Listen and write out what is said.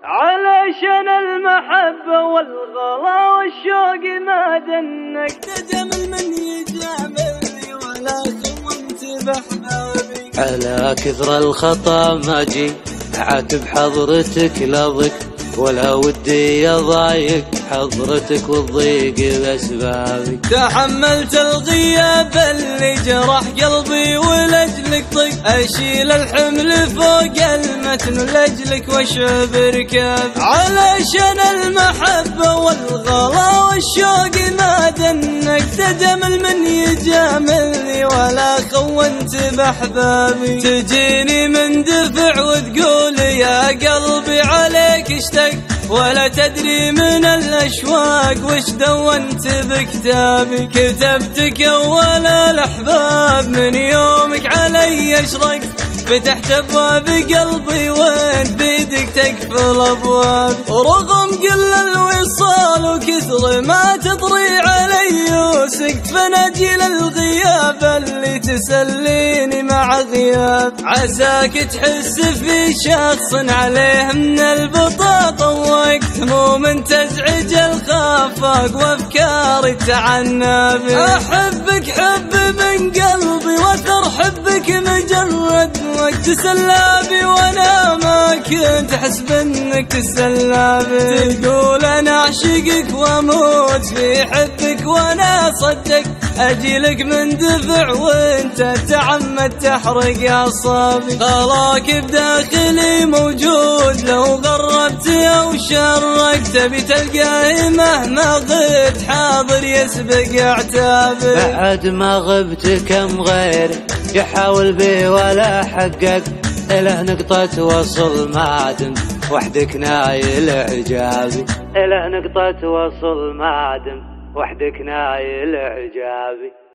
علشان المحبة والغلا والشوق ما دنك تجمل من يجاملني ولا خونت بأحبابي. على كثر الخطا ما جي عاتب حضرتك لضك، ولا ودي يضايق حضرتك والضيق بأسبابي. تحملت الغياب اللي جرح قلبي ولأجلك طق، أشيل الحمل فوق المتن لأجلك واشعب ركابي. علشان المحبة والغلا والشوق ما دنك تجمل من يجاملني ولا خونت بأحبابي. تجيني من دفع وتقول يا قلبي عليك اشتق، ولا تدري من الأشواق وش دونت بكتابي. كتبتك أول الأحباب من يومك علي أشرقت، فتحت أبواب قلبي وانت بيدك تقفل أبواب. رغم قل الوصال وكثر ما تطري علي وسكت، فنجيل الغياب اللي تسليني مع غياب. عساك تحس في شخص عليه من البطاطا وقت، مو من تزعج الخفاق وافكاري تعنابي. احبك حب من قلبي واثر حبك مجرد وقت سلابي، وانا ما كنت احسب انك تسلابي. تقول انا اعشقك واموت في حبك وانا صدق، اجيلك من دفع وانت تعمد تحرق اعصابي. غلاك بداخلي موجود لو غربت او شرقت، تبي تلقاه مهما غبت حاضر يسبق اعتابي. بعد ما غبت كم غير يحاول بي ولا حقق، إله نقطة وصل معدن وحدك نايل إعجابي. إله نقطة وصل معدن وحدك نايل إعجابي.